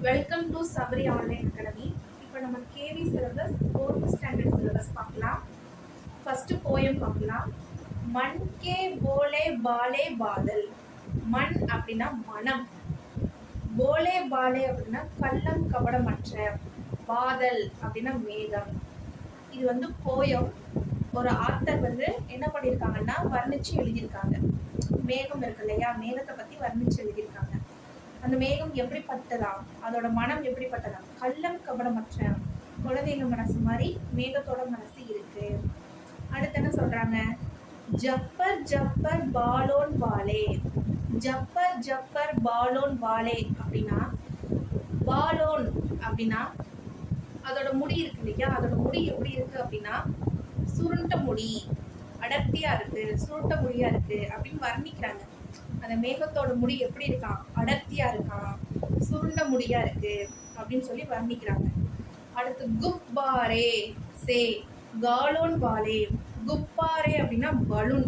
Welcome to Sabari online academy. இப்போ நம்ம KV syllabus 4th standard syllabus பார்க்கலாம். ஃபர்ஸ்ட் போயம் பார்க்கலாம். மண் கே போலே பாலே பாதல். மண் அப்படின்னா மனம், போலே பாலே அப்படின்னா கள்ளம் கபடமற்ற, பாதல் அப்படின்னா மேகம். இது வந்து போயம். ஒரு ஆத்தர் வந்து என்ன பண்ணியிருக்காங்கன்னா வர்ணிச்சு எழுதியிருக்காங்க. மேகம் இருக்கு இல்லையா, மேகத்தை பற்றி வர்ணிச்சு எழுதியிருக்காங்க. அந்த மேகம் எப்படிப்பட்டதாம், அதோட மனம் எப்படிப்பட்டதாம், கள்ளம் கபடமற்ற குழந்தைங்க மனசு மாதிரி மேகத்தோட மனசு இருக்கு. அடுத்து என்ன சொல்றாங்க, ஜப்பர் ஜப்பர் பாலோன் வாலே. ஜப்பர் ஜப்பர் பாலோன் வாலே அப்படின்னா, பாலோன் அப்படின்னா அதோட முடி இருக்கு இல்லையா, அதோட முடி எப்படி இருக்கு அப்படின்னா சுருண்ட முடி, அடர்த்தியா இருக்கு, சுருட்ட முடியா இருக்கு அப்படின்னு வர்ணிக்கிறாங்க. அந்த மேகத்தோட முடி எப்படி இருக்கான், அடர்த்தியா இருக்கான், சுருண்ட முடியா இருக்கு அப்படின்னு சொல்லி வர்ணிக்கிறாங்க. அடுத்து குப்பாரே சே காலோன் வாலே. குப்பாரே அப்படின்னா பலூன்.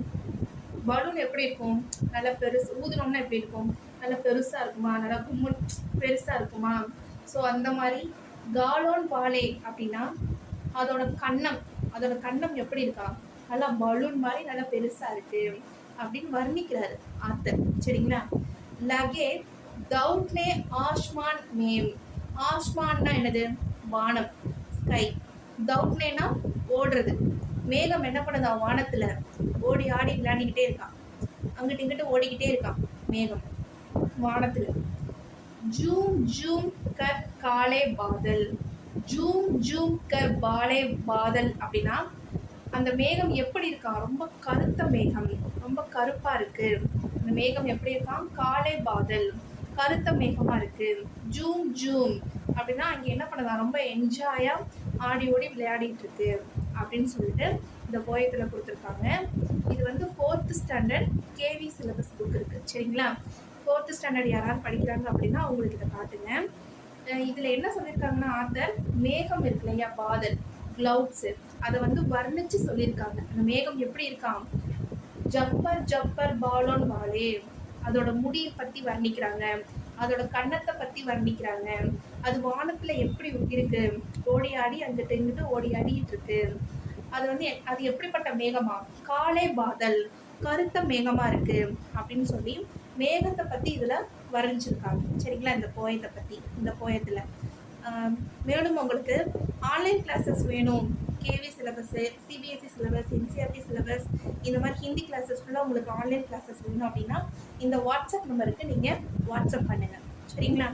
பலூன் எப்படி இருக்கும், நல்லா பெருசு, ஊதுனோம்னா எப்படி இருக்கும், நல்லா பெருசா இருக்குமா, நல்லா கும்முன் பெருசா இருக்குமா. ஸோ அந்த மாதிரி காலோன் வாலே அப்படின்னா அதோட கன்னம், அதோட கன்னம் எப்படி இருக்கா, நல்லா பலூன் மாதிரி நல்லா பெருசா இருக்கு அப்படின்னு வர்ணிக்கிறாரு ஆத்தர். சரிங்களா. லகே தௌட்னே ஆஷ்மான் மேம். ஆஷ்மான்னா என்னது, வானம், ஸ்கை. தௌட்னேனா ஓடுறது. மேகம் என்ன பண்ணுதா, வானத்துல ஓடி ஆடி விளையாடிக்கிட்டே இருக்கான், அங்கிட்டு இங்கிட்டு ஓடிக்கிட்டே இருக்கான் மேகம் வானத்துல. ஜூம் ஜூம் கர் காலே பாதல். ஜூம் ஜூம் கர் பாலே பாதல் அப்படின்னா அந்த மேகம் எப்படி இருக்கான், ரொம்ப கருத்த மேகம், ரொம்ப கருப்பா இருக்கு. அந்த மேகம் எப்படி இருக்கான், காலே பாதல், கருத்த மேகமா இருக்கு. ஜூம் ஜூம் அப்படின்னா அங்கே என்ன பண்ணுதான், ரொம்ப என்ஜாயா ஆடி ஓடி விளையாடிட்டு இருக்கு அப்படின்னு சொல்லிட்டு இந்த போயத்தில் கொடுத்துருக்காங்க. இது வந்து 4th standard KV syllabus book இருக்கு. சரிங்களா. 4th ஸ்டாண்டர்ட் யாராவது படிக்கிறாங்க அப்படின்னா அவங்களுக்கு இதை காட்டுங்க. இதில் என்ன சொல்லியிருக்காங்கன்னா ஆத்தர், மேகம் இருக்கு இல்லையா, பாதல், கிளவுட்ஸு, அதை வந்து வர்ணிச்சு சொல்லியிருக்காங்க. அந்த மேகம் எப்படி இருக்கான், ஜப்பர் ஜப்பர் பாலோன் வாலே, அதோட முடியை பற்றி வர்ணிக்கிறாங்க, அதோட கன்னத்தை பற்றி வர்ணிக்கிறாங்க, அது வானத்தில் எப்படி இருக்கு, ஓடி ஆடி அங்கிட்டு இங்கிட்டு ஓடி ஆடிட்டு இருக்கு. அது வந்து அது எப்படிப்பட்ட மேகமா, காலே பாதல், கருத்த மேகமா இருக்கு அப்படின்னு சொல்லி மேகத்தை பற்றி இதில் வரைஞ்சிருக்காங்க. சரிங்களா. இந்த போயத்தை பற்றி, இந்த போயத்தில் மேலும் உங்களுக்கு ஆன்லைன் கிளாஸஸ் வேணும், KV syllabus, CBSE syllabus, NCERT syllabus, இந்த மாதிரி ஹிந்தி கிளாஸஸ் ஃபுல்லாக உங்களுக்கு ஆன்லைன் கிளாஸஸ் வேணும் அப்படின்னா இந்த வாட்ஸ்அப் நம்பருக்கு நீங்கள் வாட்ஸ்அப் பண்ணுங்கள். சரிங்களா.